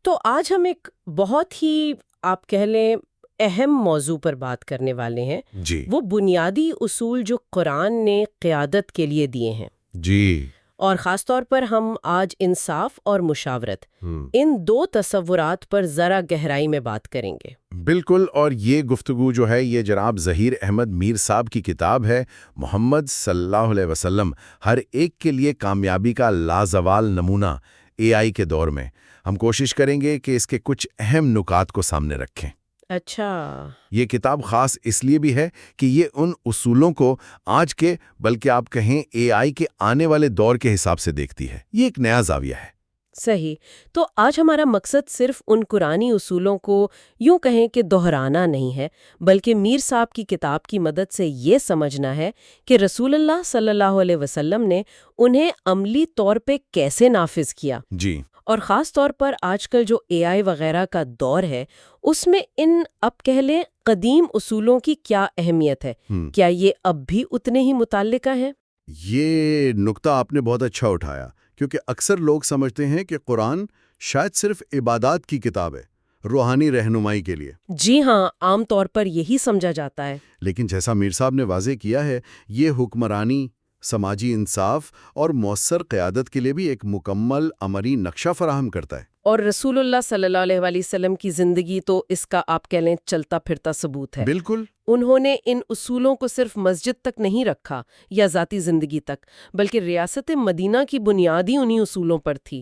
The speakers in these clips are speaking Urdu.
تو آج ہم ایک بہت ہی آپ کہہ لیں اہم موضوع پر بات کرنے والے ہیں۔ جی وہ بنیادی اصول جو قرآن نے قیادت کے لیے دیے ہیں، جی اور خاص طور پر ہم آج انصاف اور مشاورت، ان دو تصورات پر ذرا گہرائی میں بات کریں گے۔ بالکل، اور یہ گفتگو جو ہے یہ جناب ظہیر احمد میر صاحب کی کتاب ہے محمد صلی اللہ علیہ وسلم، ہر ایک کے لیے کامیابی کا لازوال نمونہ اے آئی کے دور میں۔ ہم کوشش کریں گے کہ اس کے کچھ اہم نکات کو سامنے رکھیں۔ اچھا، یہ کتاب خاص اس لیے بھی ہے کہ یہ ان اصولوں کو آج کے بلکہ آپ کہیں اے آئی کے آنے والے دور کے حساب سے دیکھتی ہے۔ یہ ایک نیا زاویہ ہے۔ صحیح۔ تو آج ہمارا مقصد صرف ان قرآنی اصولوں کو یوں کہیں کہ دہرانا نہیں ہے، بلکہ میر صاحب کی کتاب کی مدد سے یہ سمجھنا ہے کہ رسول اللہ صلی اللہ علیہ وسلم نے انہیں عملی طور پہ کیسے نافذ کیا۔ جی اور خاص طور پر آج کل جو اے آئی وغیرہ کا دور ہے، اس میں ان اب کہہ لیں قدیم اصولوں کی کیا اہمیت ہے؟ کیا یہ اب بھی اتنے ہی متعلقہ ہیں؟ یہ نکتہ آپ نے بہت اچھا اٹھایا، کیونکہ اکثر لوگ سمجھتے ہیں کہ قرآن شاید صرف عبادات کی کتاب ہے، روحانی رہنمائی کے لیے۔ جی ہاں، عام طور پر یہی سمجھا جاتا ہے۔ لیکن جیسا میر صاحب نے واضح کیا ہے، یہ حکمرانی، سماجی انصاف اور مؤثر قیادت کے لیے بھی ایک مکمل عملی نقشہ فراہم کرتا ہے۔ اور رسول اللہ صلی اللہ علیہ وآلہ وسلم کی زندگی تو اس کا آپ کہہ لیں چلتا پھرتا ثبوت ہے۔ بالکل۔ انہوں نے ان اصولوں کو صرف مسجد تک نہیں رکھا یا ذاتی زندگی تک، بلکہ ریاست مدینہ کی بنیاد ہی انہی اصولوں پر تھی۔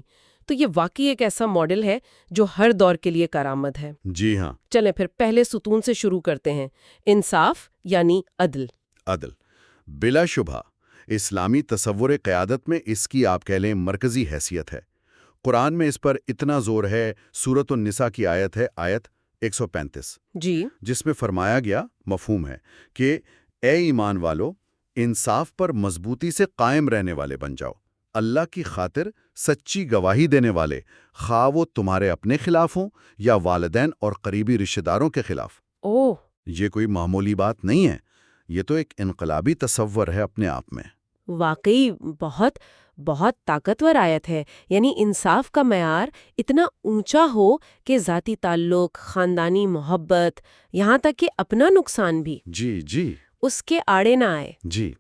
تو یہ واقعی ایک ایسا ماڈل ہے جو ہر دور کے لیے کارآمد ہے۔ جی ہاں۔ چلیں پھر پہلے ستون سے شروع کرتے ہیں، انصاف یعنی عدل۔ عدل بلا شبہ اسلامی تصور قیادت میں اس کی آپ کہہ لیں مرکزی حیثیت ہے۔ قرآن میں اس پر اتنا زور ہے، سورۃ النساء کی آیت ہے، آیت 135، جی، جس میں فرمایا گیا مفہوم ہے کہ اے ایمان والو، انصاف پر مضبوطی سے قائم رہنے والے بن جاؤ، اللہ کی خاطر سچی گواہی دینے والے، خواہ وہ تمہارے اپنے خلاف ہوں یا والدین اور قریبی رشتہ داروں کے خلاف۔ اوہ، یہ کوئی معمولی بات نہیں ہے، یہ تو ایک انقلابی تصور ہے اپنے آپ میں۔ واقعی بہت بہت طاقتور آیت ہے۔ یعنی انصاف کا معیار اتنا اونچا ہو کہ ذاتی تعلق، خاندانی محبت، یہاں تک کہ اپنا نقصان بھی جی جی اس کے آڑے نہ آئے۔ جی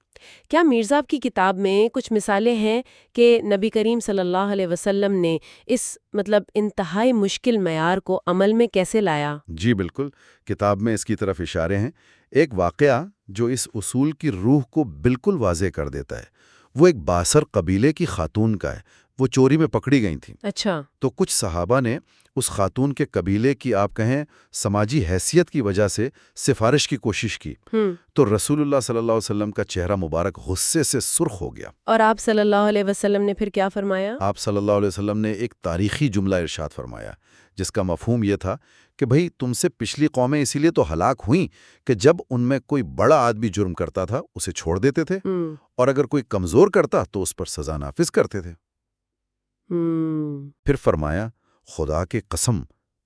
کیا میر صاحب کی کتاب میں کچھ مثالیں ہیں کہ نبی کریم صلی اللہ علیہ وسلم نے اس انتہائی مشکل معیار کو عمل میں کیسے لایا؟ جی بالکل، کتاب میں اس کی طرف اشارے ہیں۔ ایک واقعہ جو اس اصول کی روح کو بالکل واضح کر دیتا ہے، وہ ایک بااثر قبیلے کی خاتون کا ہے۔ وہ چوری میں پکڑی گئی تھیں۔ اچھا، تو کچھ صحابہ نے اس خاتون کے قبیلے کی آپ کہیں سماجی حیثیت کی وجہ سے سفارش کی کوشش کی، تو رسول اللہ صلی اللہ علیہ وسلم کا چہرہ مبارک غصے سے سرخ ہو گیا۔ اور آپ صلی اللہ علیہ وسلم نے پھر کیا فرمایا؟ آپ صلی اللہ علیہ وسلم نے ایک تاریخی جملہ ارشاد فرمایا، جس کا مفہوم یہ تھا کہ بھئی تم سے پچھلی قومیں اسی لیے تو ہلاک ہوئیں کہ جب ان میں کوئی بڑا آدمی جرم کرتا تھا اسے چھوڑ دیتے تھے، اور اگر کوئی کمزور کرتا تو اس پر سزا نافذ کرتے تھے۔ پھر فرمایا، خدا کے قسم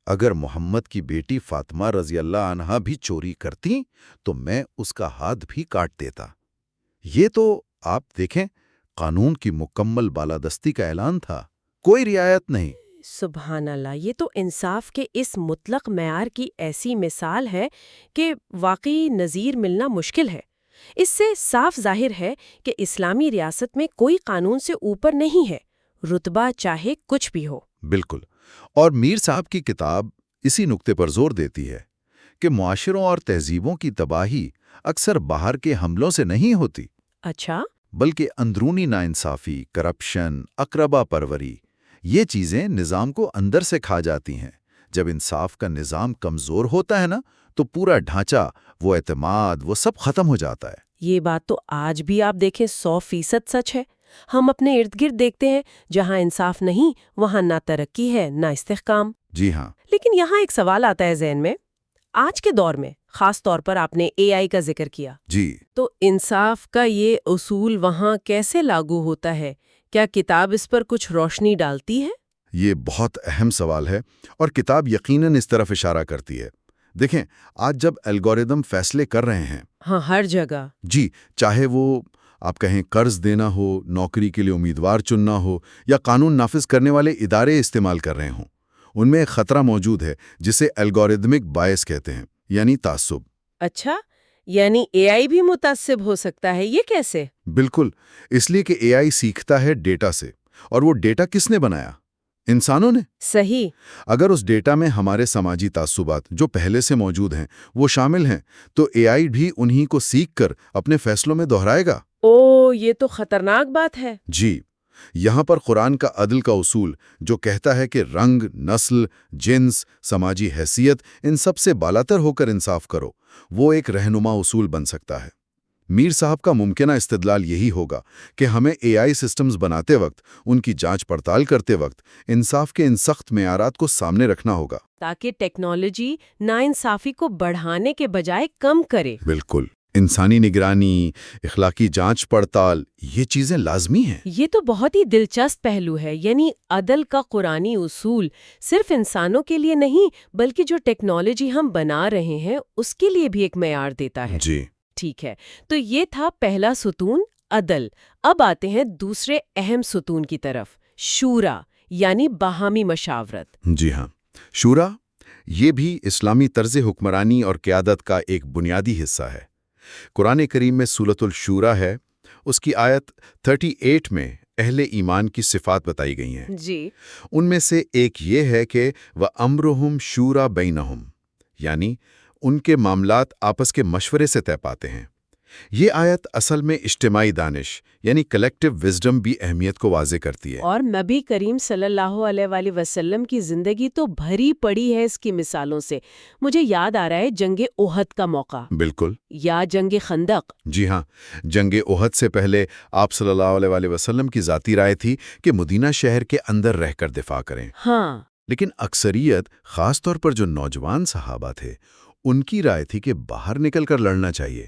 اگر محمد کی بیٹی فاطمہ رضی اللہ عنہا بھی چوری کرتی تو میں اس کا ہاتھ بھی کاٹ دیتا۔ یہ تو آپ دیکھیں، قانون کی مکمل بالادستی کا اعلان تھا، کوئی رعایت نہیں۔ سبحان اللہ، یہ تو انصاف کے اس مطلق معیار کی ایسی مثال ہے کہ واقعی نظیر ملنا مشکل ہے۔ اس سے صاف ظاہر ہے کہ اسلامی ریاست میں کوئی قانون سے اوپر نہیں ہے، رتبہ چاہے کچھ بھی ہو۔ بالکل، اور میر صاحب کی کتاب اسی نقطے پر زور دیتی ہے کہ معاشروں اور تہذیبوں کی تباہی اکثر باہر کے حملوں سے نہیں ہوتی، اچھا، بلکہ اندرونی ناانصافی، کرپشن، اقربا پروری، یہ چیزیں نظام کو اندر سے کھا جاتی ہیں۔ جب انصاف کا نظام کمزور ہوتا ہے نا، تو پورا ڈھانچہ، وہ اعتماد، وہ سب ختم ہو جاتا ہے۔ یہ بات تو آج بھی آپ دیکھیں 100% سچ ہے۔ ہم اپنے ارد گرد دیکھتے ہیں، جہاں انصاف نہیں وہاں نہ ترقی ہے نہ استحکام۔ جی ہاں۔ لیکن یہاں ایک سوال آتا ہے ذہن میں، آج کے دور میں خاص طور پر آپ نے اے آئی کا ذکر کیا، جی تو انصاف کا یہ اصول وہاں کیسے لاگو ہوتا ہے؟ کیا کتاب اس پر کچھ روشنی ڈالتی ہے؟ یہ بہت اہم سوال ہے، اور کتاب یقیناً اس طرف اشارہ کرتی ہے۔ دیکھیں، آج جب الگوریدم فیصلے کر رہے ہیں، ہاں، ہر جگہ، جی، چاہے وہ آپ کہیں قرض دینا ہو، نوکری کے لیے امیدوار چننا ہو، یا قانون نافذ کرنے والے ادارے استعمال کر رہے ہوں، ان میں ایک خطرہ موجود ہے جسے الگورتھمک بائس کہتے ہیں، یعنی تعصب۔ اچھا، یعنی اے آئی بھی متعصب ہو سکتا ہے، یہ کیسے؟ بالکل، اس لیے کہ اے آئی سیکھتا ہے ڈیٹا سے، اور وہ ڈیٹا کس نے بنایا؟ انسانوں نے۔ صحیح۔ اگر اس ڈیٹا میں ہمارے سماجی تعصبات جو پہلے سے موجود ہیں وہ شامل ہیں تو اے آئی بھی انہی کو سیکھ کر اپنے فیصلوں میں دہرائے گا۔ او، یہ تو خطرناک بات ہے۔ جی، یہاں پر قرآن کا عدل کا اصول جو کہتا ہے کہ رنگ، نسل، جنس، سماجی حیثیت ان سب سے بالاتر ہو کر انصاف کرو، وہ ایک رہنما اصول بن سکتا ہے۔ میر صاحب کا ممکنہ استدلال یہی ہوگا کہ ہمیں اے آئی سسٹمز بناتے وقت، ان کی جانچ پڑتال کرتے وقت انصاف کے ان سخت معیارات کو سامنے رکھنا ہوگا، تاکہ ٹیکنالوجی ناانصافی کو بڑھانے کے بجائے کم کرے۔ بالکل، انسانی نگرانی، اخلاقی جانچ پڑتال، یہ چیزیں لازمی ہیں۔ یہ تو بہت ہی دلچسپ پہلو ہے، یعنی عدل کا قرآنی اصول صرف انسانوں کے لیے نہیں بلکہ جو ٹیکنالوجی ہم بنا رہے ہیں اس کے لیے بھی ایک معیار دیتا ہے۔ جی، ٹھیک ہے، تو یہ تھا پہلا ستون، عدل۔ اب آتے ہیں دوسرے اہم ستون کی طرف، شورا یعنی باہمی مشاورت۔ جی ہاں، شورا یہ بھی اسلامی طرز حکمرانی اور قیادت کا ایک بنیادی حصہ ہے۔ قرآن کریم میں سورۃ الشورا ہے، اس کی آیت 38 میں اہل ایمان کی صفات بتائی گئی ہیں۔ جی، ان میں سے ایک یہ ہے کہ وَأَمْرُهُمْ شُورَى بَيْنَهُمْ، یعنی ان کے معاملات آپس کے مشورے سے طے پاتے ہیں۔ یہ آیت اصل میں اجتماعی دانش یعنی کلیکٹیو وزڈم بھی اہمیت کو واضح کرتی ہے۔ اور نبی کریم صلی اللہ علیہ وآلہ وسلم کی زندگی تو بھری پڑی ہے اس کی مثالوں سے۔ مجھے یاد آ رہا ہے جنگ احد کا موقع، بالکل، یا جنگ خندق۔ جی ہاں، جنگ احد سے پہلے آپ صلی اللہ علیہ وآلہ وسلم کی ذاتی رائے تھی کہ مدینہ شہر کے اندر رہ کر دفاع کریں۔ ہاں، لیکن اکثریت، خاص طور پر جو نوجوان صحابہ تھے، ان کی رائے تھی کہ باہر نکل کر لڑنا چاہیے۔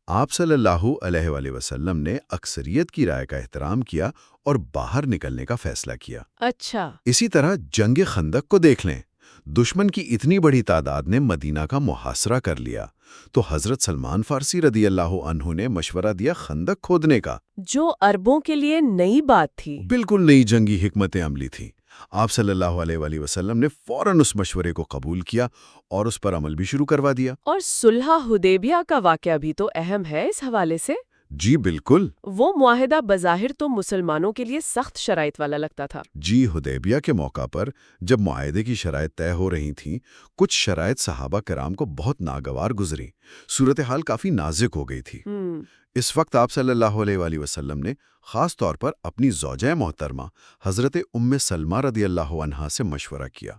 آپ صلی اللہ علیہ وآلہ وسلم نے اکثریت کی رائے کا احترام کیا اور باہر نکلنے کا فیصلہ کیا۔ اچھا، اسی طرح جنگ خندق کو دیکھ لیں، دشمن کی اتنی بڑی تعداد نے مدینہ کا محاصرہ کر لیا تو حضرت سلمان فارسی رضی اللہ عنہ نے مشورہ دیا خندق کھودنے کا، جو عربوں کے لیے نئی بات تھی۔ بالکل نئی جنگی حکمت عملی تھی۔ آپ صلی اللہ علیہ وآلہ وسلم نے فوراً اس مشورے کو قبول کیا اور اس پر عمل بھی شروع کروا دیا۔ اور صلح حدیبیہ کا واقعہ بھی تو اہم ہے اس حوالے سے۔ جی بالکل، وہ معاہدہ بظاہر تو مسلمانوں کے لیے سخت شرائط والا لگتا تھا۔ جی حدیبیہ کے موقع پر جب معاہدے کی شرائط طے ہو رہی تھیں، کچھ شرائط صحابہ کرام کو بہت ناگوار گزری، صورتحال کافی نازک ہو گئی تھی۔ اس وقت آپ صلی اللہ علیہ وآلہ وسلم نے خاص طور پر اپنی زوجہ محترمہ حضرت ام سلمہ رضی اللہ عنہا سے مشورہ کیا،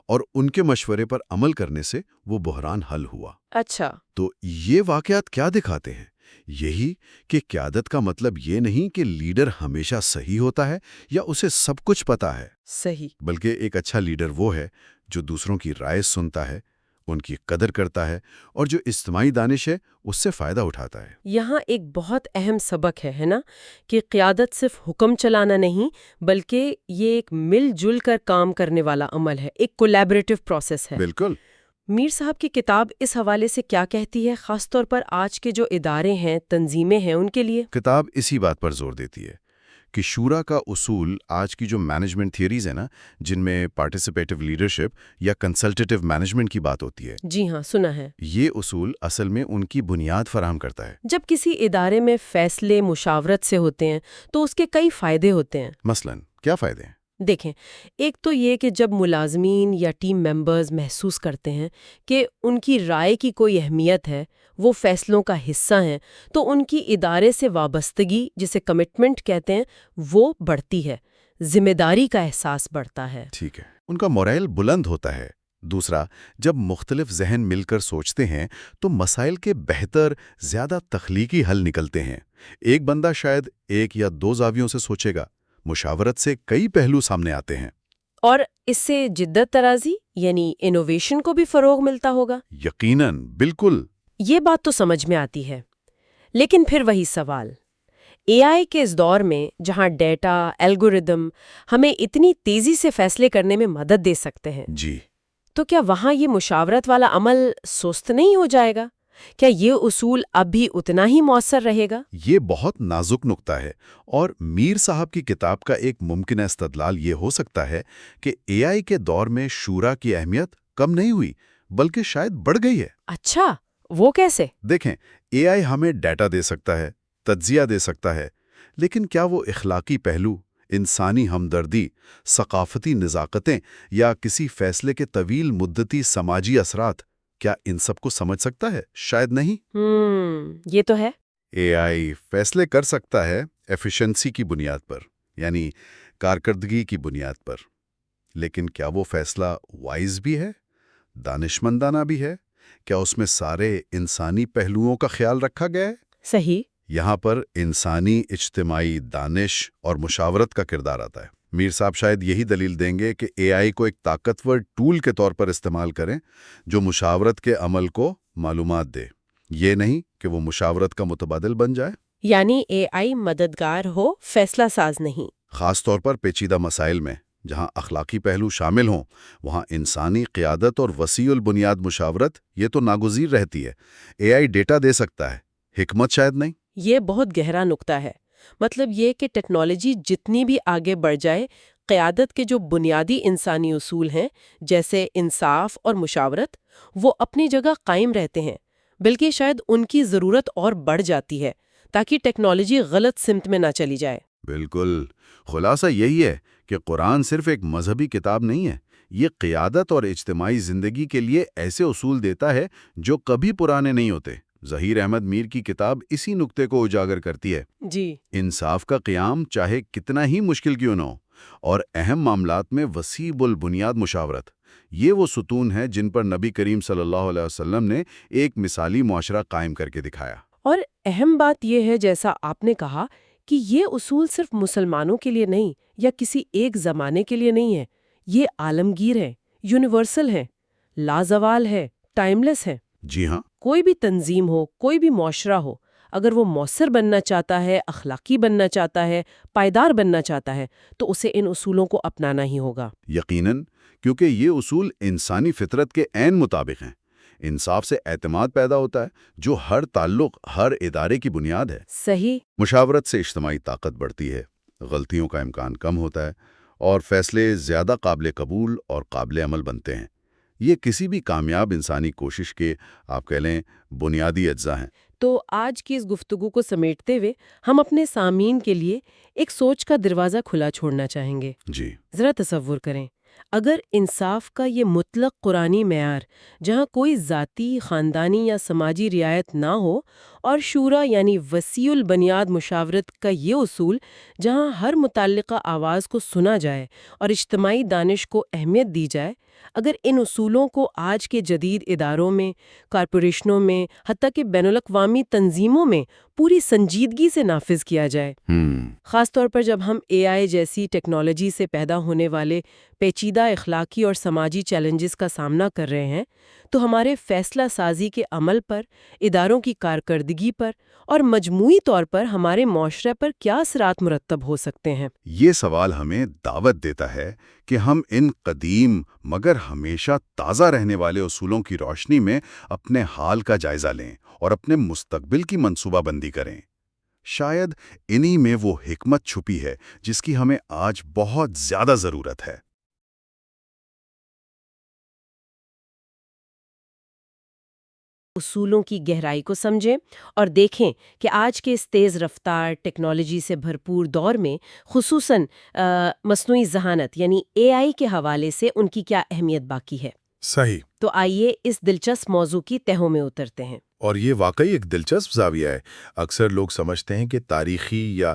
اور ان کے مشورے پر عمل کرنے سے وہ بحران حل ہوا۔ اچھا، تو یہ واقعات کیا دکھاتے ہیں؟ یہی کہ قیادت کا مطلب یہ نہیں کہ لیڈر ہمیشہ صحیح ہوتا ہے یا اسے سب کچھ پتا ہے، صحیح۔ بلکہ ایک اچھا لیڈر وہ ہے جو دوسروں کی رائے سنتا ہے، ان کی قدر کرتا ہے اور جو اجتماعی دانش ہے اس سے فائدہ اٹھاتا ہے۔ یہاں ایک بہت اہم سبق ہے نا، کہ قیادت صرف حکم چلانا نہیں بلکہ یہ ایک مل جل کر کام کرنے والا عمل ہے، ایک کولیبریٹو پروسیس ہے۔ بالکل، میر صاحب کی کتاب اس حوالے سے کیا کہتی ہے، خاص طور پر آج کے جو ادارے ہیں، تنظیمیں ہیں، ان کے لیے؟ کتاب اسی بات پر زور دیتی ہے کہ شورا کا اصول آج کی جو مینجمنٹ تھیوریز ہیں نا، جن میں پارٹیسپیٹو لیڈرشپ یا کنسلٹیٹو مینجمنٹ کی بات ہوتی ہے، جی ہاں، سنا ہے۔ یہ اصول اصل میں ان کی بنیاد فراہم کرتا ہے۔ جب کسی ادارے میں فیصلے مشاورت سے ہوتے ہیں تو اس کے کئی فائدے ہوتے ہیں۔ مثلاً کیا فائدے ہیں؟ دیکھیں، ایک تو یہ کہ جب ملازمین یا ٹیم ممبرز محسوس کرتے ہیں کہ ان کی رائے کی کوئی اہمیت ہے، وہ فیصلوں کا حصہ ہیں، تو ان کی ادارے سے وابستگی، جسے کمٹمنٹ کہتے ہیں، وہ بڑھتی ہے، ذمہ داری کا احساس بڑھتا ہے۔ ٹھیک ہے، ان کا مورائل بلند ہوتا ہے۔ دوسرا، جب مختلف ذہن مل کر سوچتے ہیں تو مسائل کے بہتر، زیادہ تخلیقی حل نکلتے ہیں۔ ایک بندہ شاید ایک یا دو زاویوں سے سوچے گا، مشاورت سے کئی پہلو سامنے آتے ہیں۔ اور اس سے جدت طرازی یعنی انوویشن کو بھی فروغ ملتا ہوگا۔ یقیناً، بالکل۔ یہ بات تو سمجھ میں آتی ہے، لیکن پھر وہی سوال، اے آئی کے اس دور میں جہاں ڈیٹا، الگوریدم ہمیں اتنی تیزی سے فیصلے کرنے میں مدد دے سکتے ہیں، جی، تو کیا وہاں یہ مشاورت والا عمل سست نہیں ہو جائے گا؟ کیا یہ اصول اب بھی اتنا ہی مؤثر رہے گا؟ یہ بہت نازک نقطہ ہے، اور میر صاحب کی کتاب کا ایک ممکنہ استدلال یہ ہو سکتا ہے کہ اے آئی کے دور میں شورا کی اہمیت کم نہیں ہوئی بلکہ شاید بڑھ گئی ہے۔ اچھا، وہ کیسے؟ دیکھیں، اے آئی ہمیں ڈیٹا دے سکتا ہے، تجزیہ دے سکتا ہے، لیکن کیا وہ اخلاقی پہلو، انسانی ہمدردی، ثقافتی نزاکتیں یا کسی فیصلے کے طویل مدتی سماجی اثرات، کیا ان سب کو سمجھ سکتا ہے؟ شاید نہیں۔ یہ تو ہے۔ اے آئی فیصلے کر سکتا ہے ایفیشنسی کی بنیاد پر، یعنی کارکردگی کی بنیاد پر، لیکن کیا وہ فیصلہ وائز بھی ہے، دانشمندانہ بھی ہے؟ کیا اس میں سارے انسانی پہلوؤں کا خیال رکھا گیا ہے؟ صحیح۔ یہاں پر انسانی اجتماعی دانش اور مشاورت کا کردار آتا ہے۔ میر صاحب شاید یہی دلیل دیں گے کہ اے آئی کو ایک طاقتور ٹول کے طور پر استعمال کریں جو مشاورت کے عمل کو معلومات دے، یہ نہیں کہ وہ مشاورت کا متبادل بن جائے۔ یعنی اے آئی مددگار ہو، فیصلہ ساز نہیں۔ خاص طور پر پیچیدہ مسائل میں جہاں اخلاقی پہلو شامل ہوں، وہاں انسانی قیادت اور وسیع البنیاد مشاورت یہ تو ناگزیر رہتی ہے۔ اے آئی ڈیٹا دے سکتا ہے، حکمت شاید نہیں۔ یہ بہت گہرا نقطہ ہے۔ مطلب یہ کہ ٹیکنالوجی جتنی بھی آگے بڑھ جائے، قیادت کے جو بنیادی انسانی اصول ہیں جیسے انصاف اور مشاورت، وہ اپنی جگہ قائم رہتے ہیں، بلکہ شاید ان کی ضرورت اور بڑھ جاتی ہے تاکہ ٹیکنالوجی غلط سمت میں نہ چلی جائے۔ بالکل، خلاصہ یہی ہے کہ قرآن صرف ایک مذہبی کتاب نہیں ہے، یہ قیادت اور اجتماعی زندگی کے لیے ایسے اصول دیتا ہے جو کبھی پرانے نہیں ہوتے۔ ظہیر احمد میر کی کتاب اسی نقطے کو اجاگر کرتی ہے۔ جی۔ انصاف کا قیام چاہے کتنا ہی مشکل کیوں نہ ہو، اور اہم معاملات میں وسیع البنیاد مشاورت، یہ وہ ستون ہے جن پر نبی کریم صلی اللہ علیہ وسلم نے ایک مثالی معاشرہ قائم کر کے دکھایا۔ اور اہم بات یہ ہے، جیسا آپ نے کہا، کہ یہ اصول صرف مسلمانوں کے لیے نہیں یا کسی ایک زمانے کے لیے نہیں ہے، یہ عالمگیر ہے، یونیورسل ہے، لازوال ہے، ٹائم لیس ہے۔ جی ہاں۔ کوئی بھی تنظیم ہو، کوئی بھی معاشرہ ہو، اگر وہ مؤثر بننا چاہتا ہے، اخلاقی بننا چاہتا ہے، پائیدار بننا چاہتا ہے، تو اسے ان اصولوں کو اپنانا ہی ہوگا۔ یقیناً، کیونکہ یہ اصول انسانی فطرت کے عین مطابق ہیں۔ انصاف سے اعتماد پیدا ہوتا ہے جو ہر تعلق، ہر ادارے کی بنیاد ہے۔ صحیح۔ مشاورت سے اجتماعی طاقت بڑھتی ہے، غلطیوں کا امکان کم ہوتا ہے، اور فیصلے زیادہ قابل قبول اور قابل عمل بنتے ہیں۔ یہ کسی بھی کامیاب انسانی کوشش کے، آپ کہہ لیں، بنیادی اجزاء ہیں۔ تو آج کی اس گفتگو کو سمیٹتے ہوئے ہم اپنے سامعین کے لیے ایک سوچ کا دروازہ کھلا چھوڑنا چاہیں گے۔ جی۔ ذرا تصور کریں، اگر انصاف کا یہ مطلق قرآنی معیار، جہاں کوئی ذاتی، خاندانی یا سماجی رعایت نہ ہو، اور شورا یعنی وسیع البنیاد مشاورت کا یہ اصول، جہاں ہر متعلقہ آواز کو سنا جائے اور اجتماعی دانش کو اہمیت دی جائے، اگر ان اصولوں کو آج کے جدید اداروں میں، کارپوریشنوں میں، حتیٰ کہ بین الاقوامی تنظیموں میں پوری سنجیدگی سے نافذ کیا جائے، خاص طور پر جب ہم اے آئی جیسی ٹیکنالوجی سے پیدا ہونے والے پیچیدہ اخلاقی اور سماجی چیلنجز کا سامنا کر رہے ہیں، تو ہمارے فیصلہ سازی کے عمل پر، اداروں کی کارکردگی پر اور مجموعی طور پر ہمارے معاشرے پر کیا اثرات مرتب ہو سکتے ہیں؟ یہ سوال ہمیں دعوت دیتا ہے کہ ہم ان قدیم مگر ہمیشہ تازہ رہنے والے اصولوں کی روشنی میں اپنے حال کا جائزہ لیں اور اپنے مستقبل کی منصوبہ بندی کریں۔ شاید انہی میں وہ حکمت چھپی ہے جس کی ہمیں آج بہت زیادہ ضرورت ہے۔ اصولوں کی گہرائی کو سمجھیں اور دیکھیں کہ آج کے اس تیز رفتار ٹیکنالوجی سے بھرپور دور میں، خصوصاً مصنوعی ذہانت یعنی اے آئی کے حوالے سے ان کی کیا اہمیت باقی ہے۔ صحیح۔ تو آئیے اس دلچسپ موضوع کی تہوں میں اترتے ہیں۔ اور یہ واقعی ایک دلچسپ زاویہ ہے۔ اکثر لوگ سمجھتے ہیں کہ تاریخی یا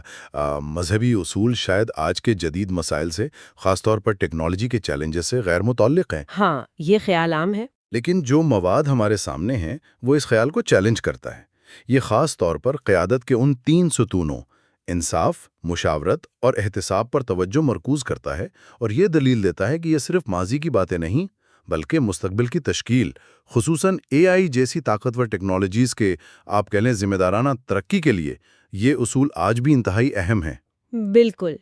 مذہبی اصول شاید آج کے جدید مسائل سے، خاص طور پر ٹیکنالوجی کے چیلنجز سے غیر متعلق ہیں۔ ہاں، یہ خیال عام ہے۔ لیکن جو مواد ہمارے سامنے ہیں وہ اس خیال کو چیلنج کرتا ہے۔ یہ خاص طور پر قیادت کے ان 3 ستونوں، انصاف، مشاورت اور احتساب پر توجہ مرکوز کرتا ہے، اور یہ دلیل دیتا ہے کہ یہ صرف ماضی کی باتیں نہیں بلکہ مستقبل کی تشکیل، خصوصاً اے آئی جیسی طاقتور ٹیکنالوجیز کے، آپ کہہ لیں، ذمہ دارانہ ترقی کے لیے یہ اصول آج بھی انتہائی اہم ہیں۔ بالکل۔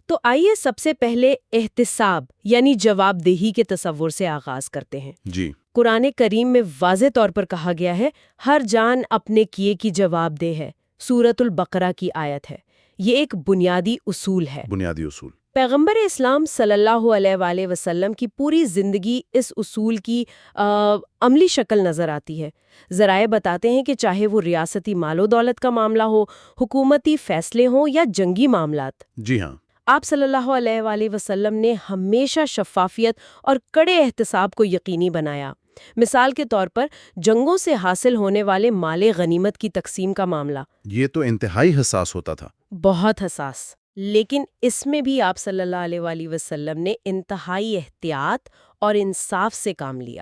تو آئیے سب سے پہلے احتساب یعنی جواب دہی کے تصور سے آغاز کرتے ہیں۔ جی، قرآن کریم میں واضح طور پر کہا گیا ہے ہر جان اپنے کیے کی جواب دہ ہے، سورۃ البقرہ کی آیت ہے۔ یہ ایک بنیادی اصول ہے۔ بنیادی اصول۔ پیغمبر اسلام صلی اللہ علیہ وآلہ وسلم کی پوری زندگی اس اصول کی عملی شکل نظر آتی ہے۔ ذرائع بتاتے ہیں کہ چاہے وہ ریاستی مال و دولت کا معاملہ ہو، حکومتی فیصلے ہوں یا جنگی معاملات، جی ہاں، آپ صلی اللہ علیہ وآلہ وسلم نے ہمیشہ شفافیت اور کڑے احتساب کو یقینی بنایا۔ مثال کے طور پر جنگوں سے حاصل ہونے والے مال غنیمت کی تقسیم کا معاملہ یہ تو انتہائی حساس ہوتا تھا۔ بہت حساس، لیکن اس میں بھی آپ صلی اللہ علیہ وآلہ وسلم نے انتہائی احتیاط اور انصاف سے کام لیا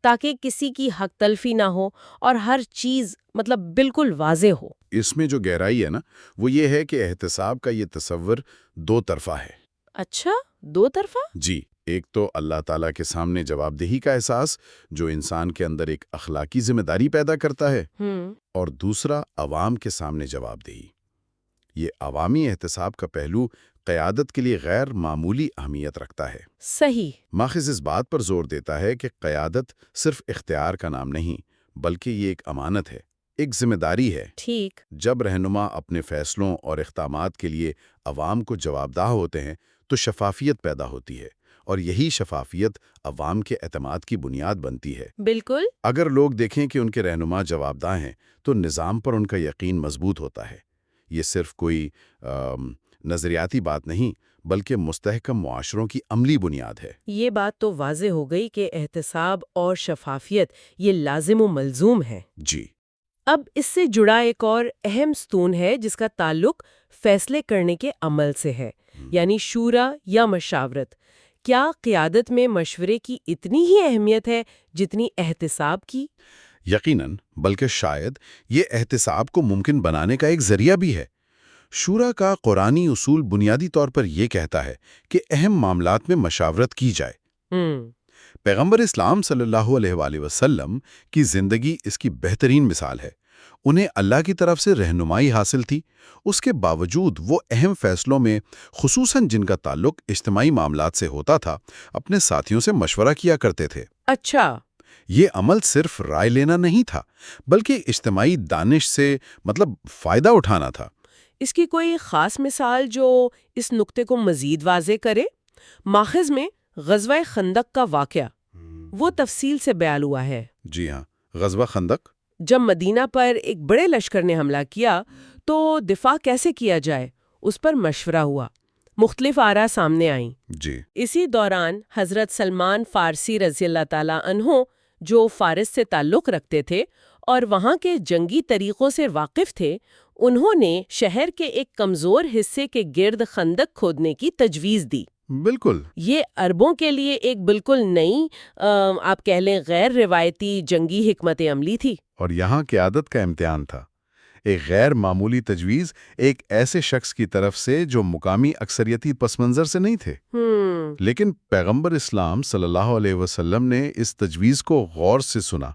تاکہ کسی کی حق تلفی نہ ہو اور ہر چیز بالکل واضح ہو۔ اس میں جو گہرائی ہے نا، وہ یہ ہے کہ احتساب کا یہ تصور دو طرفہ ہے۔ اچھا، دو طرفہ؟ جی، ایک تو اللہ تعالیٰ کے سامنے جواب دہی کا احساس جو انسان کے اندر ایک اخلاقی ذمہ داری پیدا کرتا ہے، اور دوسرا عوام کے سامنے جواب دہی۔ یہ عوامی احتساب کا پہلو قیادت کے لیے غیر معمولی اہمیت رکھتا ہے۔ صحیح۔ ماخذ اس بات پر زور دیتا ہے کہ قیادت صرف اختیار کا نام نہیں، بلکہ یہ ایک امانت ہے، ایک ذمہ داری ہے۔ ٹھیک۔ جب رہنما اپنے فیصلوں اور اقدامات کے لیے عوام کو جوابدہ ہوتے ہیں تو شفافیت پیدا ہوتی ہے، اور یہی شفافیت عوام کے اعتماد کی بنیاد بنتی ہے۔ بالکل۔ اگر لوگ دیکھیں کہ ان کے رہنما جوابدہ ہیں تو نظام پر ان کا یقین مضبوط ہوتا ہے۔ یہ صرف کوئی نظریاتی بات نہیں، بلکہ مستحکم معاشروں کی عملی بنیاد ہے۔ یہ بات تو واضح ہو گئی کہ احتساب اور شفافیت یہ لازم و ملزوم ہے۔ جی۔ اب اس سے جڑا ایک اور اہم ستون ہے جس کا تعلق فیصلے کرنے کے عمل سے ہے، یعنی شورا یا مشاورت۔ کیا قیادت میں مشورے کی اتنی ہی اہمیت ہے جتنی احتساب کی؟ یقیناً، بلکہ شاید یہ احتساب کو ممکن بنانے کا ایک ذریعہ بھی ہے۔ شورا کا قرآنی اصول بنیادی طور پر یہ کہتا ہے کہ اہم معاملات میں مشاورت کی جائے۔ پیغمبر اسلام صلی اللہ علیہ وآلہ وسلم کی زندگی اس کی بہترین مثال ہے۔ انہیں اللہ کی طرف سے رہنمائی حاصل تھی، اس کے باوجود وہ اہم فیصلوں میں، خصوصاً جن کا تعلق اجتماعی معاملات سے ہوتا تھا، اپنے ساتھیوں سے مشورہ کیا کرتے تھے۔ اچھا۔ یہ عمل صرف رائے لینا نہیں تھا، بلکہ اجتماعی دانش سے فائدہ اٹھانا تھا۔ اس کی کوئی خاص مثال جو اس نقطے کو مزید واضح کرے؟ ماخذ میں غزوہ خندق کا واقعہ وہ تفصیل سے بیان ہوا ہے۔ جی ہاں، غزوہ خندق۔ جب مدینہ پر ایک بڑے لشکر نے حملہ کیا تو دفاع کیسے کیا جائے اس پر مشورہ ہوا، مختلف آراء سامنے آئیں۔ جی۔ اسی دوران حضرت سلمان فارسی رضی اللہ تعالیٰ عنہ جو فارس سے تعلق رکھتے تھے اور وہاں کے جنگی طریقوں سے واقف تھے، انہوں نے شہر کے ایک کمزور حصے کے گرد خندق کھودنے کی تجویز دی۔ بالکل۔ یہ عربوں کے لیے ایک بالکل نئی آپ کہہ لیں غیر روایتی جنگی حکمت عملی تھی۔ اور یہاں قیادت کا امتحان تھا، ایک غیر معمولی تجویز ایک ایسے شخص کی طرف سے جو مقامی اکثریتی پس منظر سے نہیں تھے۔ لیکن پیغمبر اسلام صلی اللہ علیہ وسلم نے اس تجویز کو غور سے سنا،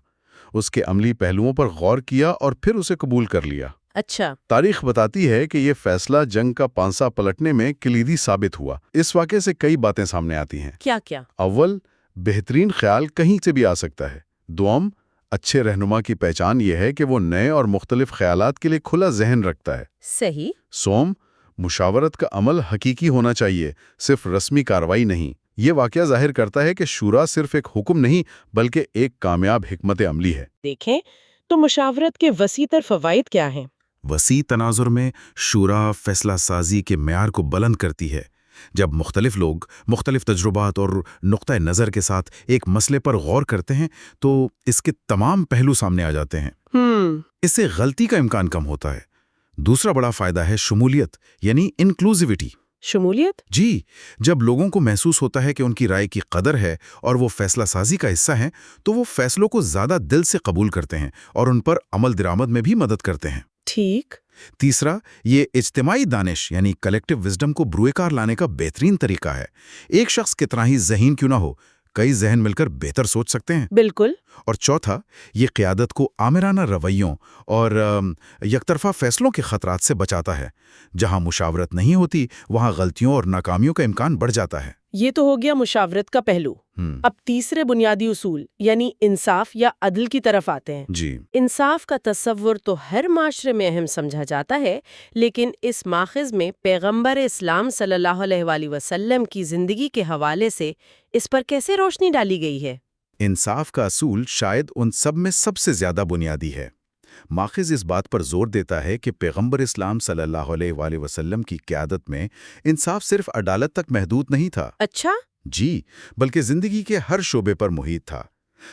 اس کے عملی پہلوؤں پر غور کیا اور پھر اسے قبول کر لیا۔ اچھا۔ تاریخ بتاتی ہے کہ یہ فیصلہ جنگ کا پانسا پلٹنے میں کلیدی ثابت ہوا۔ اس واقعے سے کئی باتیں سامنے آتی ہیں۔ کیا؟ اول، بہترین خیال کہیں سے بھی آ سکتا ہے۔ دوم، اچھے رہنما کی پہچان یہ ہے کہ وہ نئے اور مختلف خیالات کے لیے کھلا ذہن رکھتا ہے۔ صحیح۔ سوم، مشاورت کا عمل حقیقی ہونا چاہیے، صرف رسمی کارروائی نہیں۔ یہ واقعہ ظاہر کرتا ہے کہ شورا صرف ایک حکم نہیں بلکہ ایک کامیاب حکمت عملی ہے۔ دیکھیں تو مشاورت کے وسیع تر فوائد کیا ہیں؟ وسیع تناظر میں شورا فیصلہ سازی کے معیار کو بلند کرتی ہے۔ جب مختلف لوگ مختلف تجربات اور نقطہ نظر کے ساتھ ایک مسئلے پر غور کرتے ہیں تو اس کے تمام پہلو سامنے آ جاتے ہیں۔ اس سے غلطی کا امکان کم ہوتا ہے۔ دوسرا بڑا فائدہ ہے شمولیت، یعنی انکلوزیوٹی۔ شمولیت؟ جی، جب لوگوں کو محسوس ہوتا ہے کہ ان کی رائے کی قدر ہے اور وہ فیصلہ سازی کا حصہ ہیں تو وہ فیصلوں کو زیادہ دل سے قبول کرتے ہیں اور ان پر عمل درآمد میں بھی مدد کرتے ہیں۔ ٹھیک۔ تیسرا، یہ اجتماعی دانش یعنی کلیکٹیو وزڈم کو بروئے کار لانے کا بہترین طریقہ ہے۔ ایک شخص کتنا ہی ذہین کیوں نہ ہو، کئی ذہن مل کر بہتر سوچ سکتے ہیں۔ بالکل۔ اور چوتھا، یہ قیادت کو آمرانہ رویوں اور یک طرفہ فیصلوں کے خطرات سے بچاتا ہے۔ جہاں مشاورت نہیں ہوتی وہاں غلطیوں اور ناکامیوں کا امکان بڑھ جاتا ہے۔ یہ تو ہو گیا مشاورت کا پہلو۔ اب تیسرے بنیادی اصول یعنی انصاف یا عدل کی طرف آتے ہیں۔ جی، انصاف کا تصور تو ہر معاشرے میں اہم سمجھا جاتا ہے، لیکن اس ماخذ میں پیغمبر اسلام صلی اللہ علیہ وآلہ وسلم کی زندگی کے حوالے سے اس پر کیسے روشنی ڈالی گئی ہے؟ انصاف کا اصول شاید ان سب میں سب سے زیادہ بنیادی ہے۔ ماخذ اس بات پر زور دیتا ہے کہ پیغمبر اسلام صلی اللہ علیہ وآلہ وسلم کی قیادت میں انصاف صرف عدالت تک محدود نہیں تھا۔ اچھا؟ جی، بلکہ زندگی کے ہر شعبے پر محیط تھا۔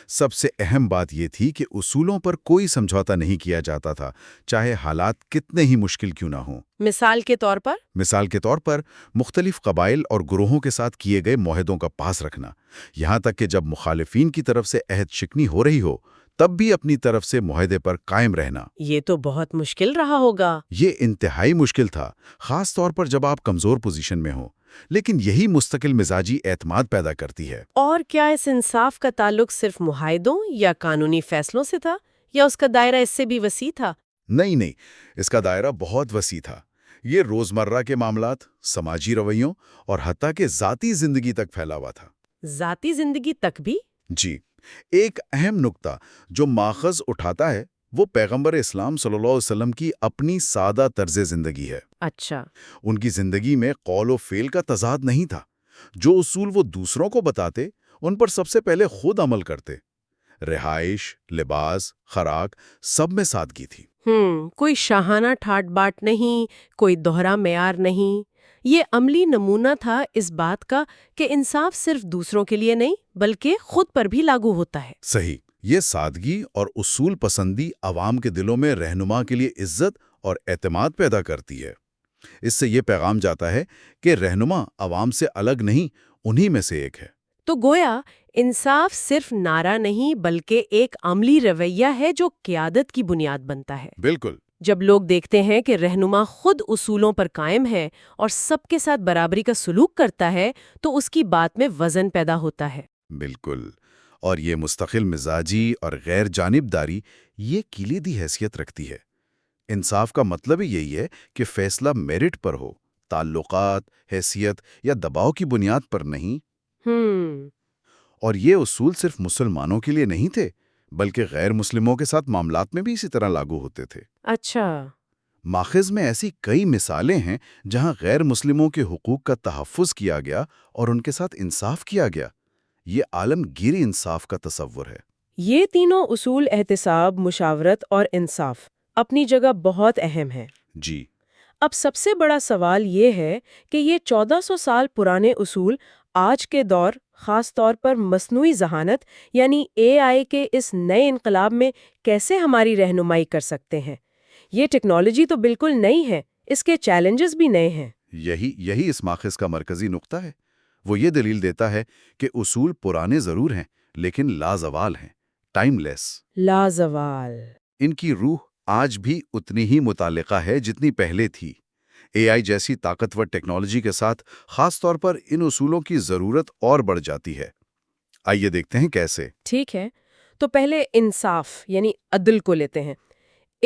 سب سے اہم بات یہ تھی کہ اصولوں پر کوئی سمجھوتا نہیں کیا جاتا تھا، چاہے حالات کتنے ہی مشکل کیوں نہ ہوں۔ مثال کے طور پر؟ مثال کے طور پر مختلف قبائل اور گروہوں کے ساتھ کیے گئے معاہدوں کا پاس رکھنا، یہاں تک کہ جب مخالفین کی طرف سے عہد شکنی ہو رہی ہو تب بھی اپنی طرف سے معاہدے پر قائم رہنا۔ یہ تو بہت مشکل رہا ہوگا۔ یہ انتہائی مشکل تھا، خاص طور پر جب آپ کمزور پوزیشن میں ہوں، لیکن یہی مستقل مزاجی اعتماد پیدا کرتی ہے۔ اور کیا اس انصاف کا تعلق صرف معاہدوں یا قانونی فیصلوں سے تھا، یا اس کا دائرہ اس سے بھی وسیع تھا؟ نہیں، اس کا دائرہ بہت وسیع تھا۔ یہ روزمرہ کے معاملات، سماجی رویوں اور حتیٰ کہ ذاتی زندگی تک پھیلا ہوا تھا۔ ذاتی زندگی تک بھی؟ جی، ایک اہم نقطہ جو ماخذ اٹھاتا ہے وہ پیغمبر اسلام صلی اللہ علیہ وسلم کی اپنی سادہ طرز زندگی ہے۔ اچھا۔ ان کی زندگی میں قول و فعل کا تضاد نہیں تھا۔ جو اصول وہ دوسروں کو بتاتے ان پر سب سے پہلے خود عمل کرتے۔ رہائش، لباس، خوراک، سب میں سادگی تھی۔ کوئی شاہانہ ٹھاٹ باٹ نہیں، کوئی دوہرا معیار نہیں۔ یہ عملی نمونہ تھا اس بات کا کہ انصاف صرف دوسروں کے لیے نہیں بلکہ خود پر بھی لاگو ہوتا ہے۔ صحیح، یہ سادگی اور اصول پسندی عوام کے دلوں میں رہنما کے لیے عزت اور اعتماد پیدا کرتی ہے۔ اس سے یہ پیغام جاتا ہے کہ رہنما عوام سے الگ نہیں، انہی میں سے ایک ہے۔ تو گویا انصاف صرف نعرہ نہیں بلکہ ایک عملی رویہ ہے جو قیادت کی بنیاد بنتا ہے۔ بالکل۔ جب لوگ دیکھتے ہیں کہ رہنما خود اصولوں پر قائم ہے اور سب کے ساتھ برابری کا سلوک کرتا ہے تو اس کی بات میں وزن پیدا ہوتا ہے۔ بالکل، اور یہ مستقل مزاجی اور غیر جانبداری یہ کلیدی حیثیت رکھتی ہے۔ انصاف کا مطلب ہی یہی ہے کہ فیصلہ میرٹ پر ہو، تعلقات، حیثیت یا دباؤ کی بنیاد پر نہیں۔ اور یہ اصول صرف مسلمانوں کے لیے نہیں تھے بلکہ غیر مسلموں کے ساتھ معاملات میں بھی اسی طرح لاگو ہوتے تھے۔ اچھا۔ ماخذ میں ایسی کئی مثالیں ہیں جہاں غیر مسلموں کے حقوق کا تحفظ کیا گیا اور ان کے ساتھ انصاف کیا گیا۔ یہ عالمگیری انصاف کا تصور ہے۔ یہ تینوں اصول احتساب، مشاورت اور انصاف اپنی جگہ بہت اہم ہیں۔ جی، اب سب سے بڑا سوال یہ ہے کہ یہ 1400 سال پرانے اصول آج کے دور، خاص طور پر مصنوعی ذہانت یعنی AI کے اس نئے انقلاب میں کیسے ہماری رہنمائی کر سکتے ہیں؟ یہ ٹیکنالوجی تو بالکل نئی ہے، اس کے چیلنجز بھی نئے ہیں۔ یہی اس ماخذ کا مرکزی نقطہ ہے۔ وہ یہ دلیل دیتا ہے کہ اصول پرانے ضرور ہیں لیکن لازوال ہیں، ٹائم لیس۔ لازوال۔ ان کی روح آج بھی اتنی ہی متعلقہ ہے جتنی پہلے تھی۔ AI جیسی طاقتور ٹیکنالوجی کے ساتھ خاص طور پر ان اصولوں کی ضرورت اور بڑھ جاتی ہے۔ آئیے دیکھتے ہیں کیسے۔ ٹھیک ہے، تو پہلے انصاف یعنی عدل کو لیتے ہیں۔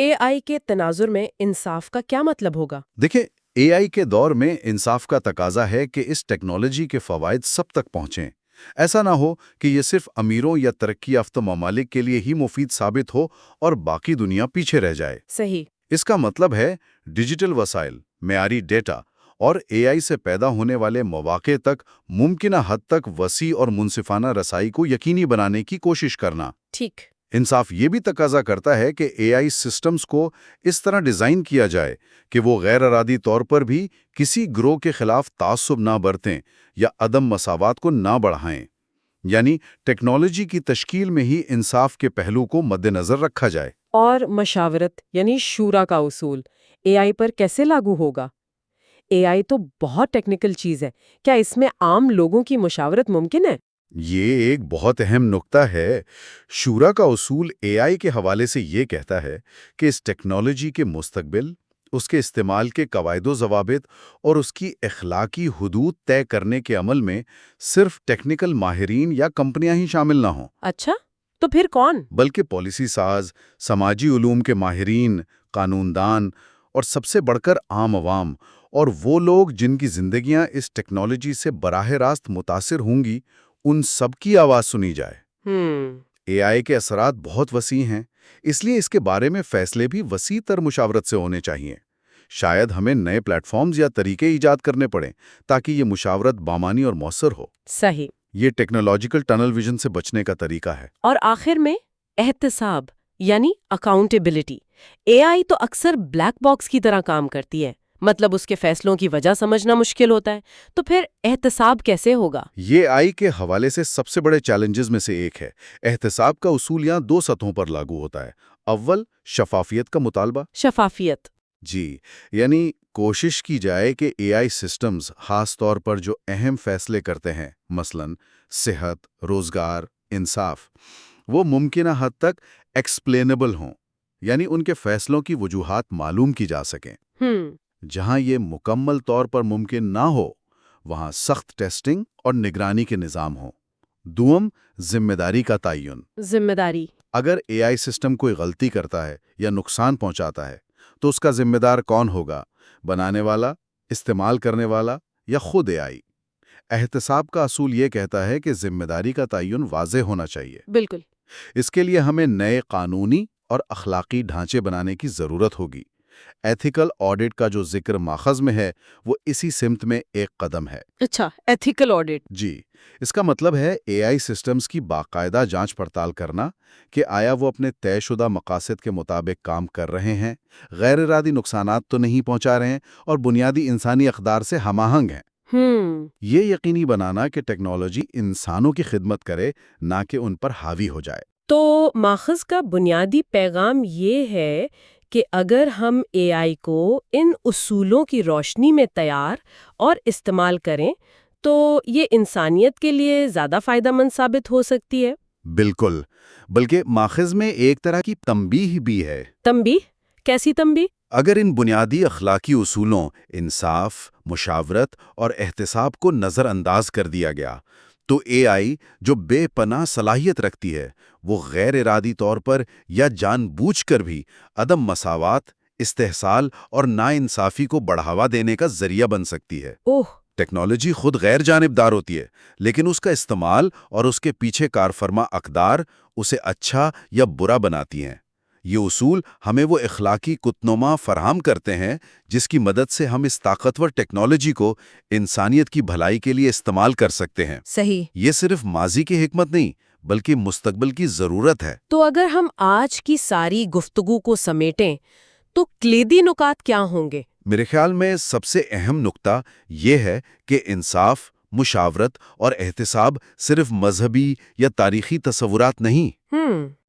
AI کے تناظر میں انصاف کا کیا مطلب ہوگا؟ دیکھیں، AI کے دور میں انصاف کا تقاضا ہے کہ اس ٹیکنالوجی کے فوائد سب تک پہنچیں۔ ایسا نہ ہو کہ یہ صرف امیروں یا ترقی یافتہ ممالک کے لیے ہی مفید ثابت ہو اور باقی دنیا پیچھے رہ جائے۔ صحیح۔ اس کا مطلب ہے ڈیجیٹل وسائل، معیاری ڈیٹا اور AI سے پیدا ہونے والے مواقع تک ممکنہ حد تک وسیع اور منصفانہ رسائی کو یقینی بنانے کی کوشش کرنا۔ ٹھیک۔ انصاف یہ بھی تقاضا کرتا ہے کہ AI سسٹمز کو اس طرح ڈیزائن کیا جائے کہ وہ غیر ارادی طور پر بھی کسی گروہ کے خلاف تعصب نہ برتیں یا عدم مساوات کو نہ بڑھائیں۔ یعنی ٹیکنالوجی کی تشکیل میں ہی انصاف کے پہلو کو مد نظر رکھا جائے۔ اور مشاورت یعنی شورا کا اصول AI پر کیسے لاگو ہوگا؟ AI تو بہت ٹیکنیکل چیز ہے، کیا اس میں عام لوگوں کی مشاورت ممکن ہے؟ یہ ایک بہت اہم نقطہ ہے۔ شورا کا اصول AI کے حوالے سے یہ کہتا ہے کہ اس ٹیکنالوجی کے مستقبل، اس کے استعمال کے قواعد و ضوابط اور اس کی اخلاقی حدود طے کرنے کے عمل میں صرف ٹیکنیکل ماہرین یا کمپنیاں ہی شامل نہ ہوں، اچھا، تو پھر کون؟ بلکہ پالیسی ساز، سماجی علوم کے ماہرین، قانون دان اور سب سے بڑھ کر عام عوام، اور وہ لوگ جن کی زندگیاں اس ٹیکنالوجی سے براہ راست متاثر ہوں گی، ان سب کی آواز سنی جائے۔ اے آئی کے اثرات بہت وسیع ہیں، اس لیے اس کے بارے میں فیصلے بھی وسیع تر مشاورت سے ہونے چاہیے۔ شاید ہمیں نئے پلیٹ فارمز یا طریقے ایجاد کرنے پڑیں تاکہ یہ مشاورت بامانی اور مؤثر ہو۔ صحیح۔ یہ ٹیکنالوجیکل ٹنل ویژن سے بچنے کا طریقہ ہے۔ اور آخر میں احتساب یعنی اکاؤنٹیبلٹی۔ اے آئی تو اکثر بلیک باکس کی طرح کام کرتی ہے، مطلب اس کے فیصلوں کی وجہ سمجھنا مشکل ہوتا ہے، تو پھر احتساب کیسے ہوگا؟ یہ آئی کے حوالے سے سب سے بڑے چیلنجز میں سے ایک ہے۔ احتساب کا اصول یہاں 2 سطحوں پر لاگو ہوتا ہے۔ اول، شفافیت کا مطالبہ۔ شفافیت۔ جی، یعنی کوشش کی جائے کہ اے آئی سسٹمز خاص طور پر جو اہم فیصلے کرتے ہیں، مثلاً صحت، روزگار، انصاف، وہ ممکنہ حد تک ایکسپلینیبل ہوں، یعنی ان کے فیصلوں کی وجوہات معلوم کی جا سکیں۔ جہاں یہ مکمل طور پر ممکن نہ ہو، وہاں سخت ٹیسٹنگ اور نگرانی کے نظام ہوں۔ دوم، ذمہ داری کا تعین۔ ذمہ داری۔ اگر اے آئی سسٹم کوئی غلطی کرتا ہے یا نقصان پہنچاتا ہے تو اس کا ذمہ دار کون ہوگا؟ بنانے والا، استعمال کرنے والا، یا خود اے آئی؟ احتساب کا اصول یہ کہتا ہے کہ ذمہ داری کا تعین واضح ہونا چاہیے۔ بالکل۔ اس کے لیے ہمیں نئے قانونی اور اخلاقی ڈھانچے بنانے کی ضرورت ہوگی۔ ایتھیکل آڈٹ کا جو ذکر ماخذ میں ہے وہ اسی سمت میں ایک قدم ہے۔ اچھا، ایتھیکل آڈٹ۔ جی، اس کا مطلب ہے اے آئی سسٹمز کی باقاعدہ جانچ پڑتال کرنا کہ آیا وہ اپنے طے شدہ مقاصد کے مطابق کام کر رہے ہیں، غیر ارادی نقصانات تو نہیں پہنچا رہے ہیں، اور بنیادی انسانی اقدار سے ہم آہنگ ہیں۔ یہ یقینی بنانا کہ ٹیکنالوجی انسانوں کی خدمت کرے، نہ کہ ان پر حاوی ہو جائے۔ تو ماخذ کا بنیادی پیغام یہ ہے کہ اگر ہم اے آئی کو ان اصولوں کی روشنی میں تیار اور استعمال کریں تو یہ انسانیت کے لیے زیادہ فائدہ مند ثابت ہو سکتی ہے۔ بالکل، بلکہ ماخذ میں ایک طرح کی تنبیہ بھی ہے۔ تنبیہ؟ کیسی تنبیہ؟ اگر ان بنیادی اخلاقی اصولوں، انصاف، مشاورت اور احتساب کو نظر انداز کر دیا گیا تو اے آئی جو بے پناہ صلاحیت رکھتی ہے وہ غیر ارادی طور پر یا جان بوجھ کر بھی عدم مساوات، استحصال اور ناانصافی کو بڑھاوا دینے کا ذریعہ بن سکتی ہے۔ ٹیکنالوجی خود غیر جانبدار ہوتی ہے، لیکن اس کا استعمال اور اس کے پیچھے کارفرما اقدار اسے اچھا یا برا بناتی ہیں۔ یہ اصول ہمیں وہ اخلاقی قطنما فراہم کرتے ہیں جس کی مدد سے ہم اس طاقتور ٹیکنالوجی کو انسانیت کی بھلائی کے لیے استعمال کر سکتے ہیں۔ صحیح۔ یہ صرف ماضی کی حکمت نہیں بلکہ مستقبل کی ضرورت ہے۔ تو اگر ہم آج کی ساری گفتگو کو سمیٹیں تو کلیدی نکات کیا ہوں گے؟ میرے خیال میں سب سے اہم نقطہ یہ ہے کہ انصاف، مشاورت اور احتساب صرف مذہبی یا تاریخی تصورات نہیں،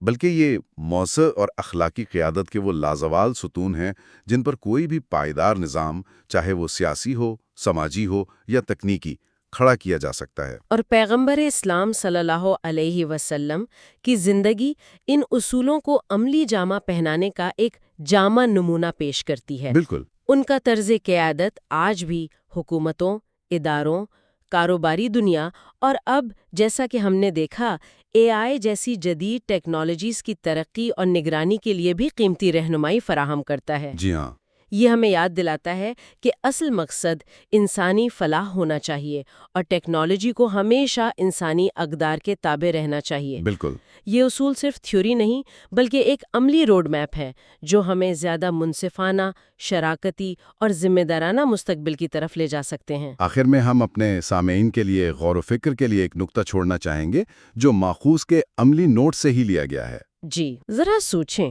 بلکہ یہ مؤثر اور اخلاقی قیادت کے وہ لازوال ستون ہیں جن پر کوئی بھی پائیدار نظام، چاہے وہ سیاسی ہو، سماجی ہو یا تکنیکی، کھڑا کیا جا سکتا ہے۔ اور پیغمبر اسلام صلی اللہ علیہ وسلم کی زندگی ان اصولوں کو عملی جامہ پہنانے کا ایک جامع نمونہ پیش کرتی ہے۔ بالکل۔ ان کا طرز قیادت آج بھی حکومتوں، اداروں، کاروباری دنیا اور اب جیسا کہ ہم نے دیکھا اے آئی جیسی جدید ٹیکنالوجیز کی ترقی اور نگرانی کے لیے بھی قیمتی رہنمائی فراہم کرتا ہے۔ جی ہاں۔ یہ ہمیں یاد دلاتا ہے کہ اصل مقصد انسانی فلاح ہونا چاہیے اور ٹیکنالوجی کو ہمیشہ انسانی اقدار کے تابع رہنا چاہیے۔ بالکل۔ یہ اصول صرف تھیوری نہیں بلکہ ایک عملی روڈ میپ ہے جو ہمیں زیادہ منصفانہ، شراکتی اور ذمہ دارانہ مستقبل کی طرف لے جا سکتے ہیں۔ آخر میں ہم اپنے سامعین کے لیے غور و فکر کے لیے ایک نقطہ چھوڑنا چاہیں گے جو ماخوذ کے عملی نوٹ سے ہی لیا گیا ہے۔ جی، ذرا سوچیں،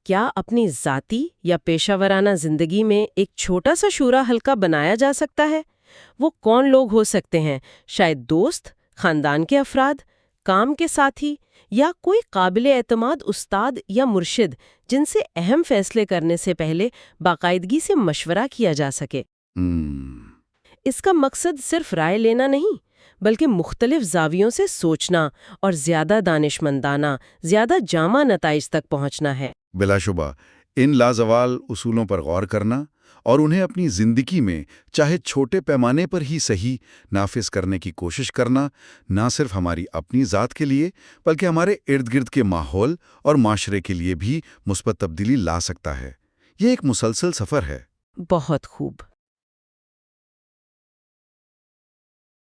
کیا اپنی ذاتی یا پیشہ ورانہ زندگی میں ایک چھوٹا سا شورا حلقہ بنایا جا سکتا ہے؟ وہ کون لوگ ہو سکتے ہیں؟ شاید دوست، خاندان کے افراد، کام کے ساتھی، یا کوئی قابل اعتماد استاد یا مرشد جن سے اہم فیصلے کرنے سے پہلے باقاعدگی سے مشورہ کیا جا سکے۔ اس کا مقصد صرف رائے لینا نہیں بلکہ مختلف زاویوں سے سوچنا اور زیادہ دانشمندانہ، زیادہ جامع نتائج تک پہنچنا ہے۔ بلا شبہ ان لازوال اصولوں پر غور کرنا اور انہیں اپنی زندگی میں چاہے چھوٹے پیمانے پر ہی صحیح نافذ کرنے کی کوشش کرنا نہ صرف ہماری اپنی ذات کے لیے بلکہ ہمارے ارد گرد کے ماحول اور معاشرے کے لیے بھی مثبت تبدیلی لا سکتا ہے۔ یہ ایک مسلسل سفر ہے۔ بہت خوب۔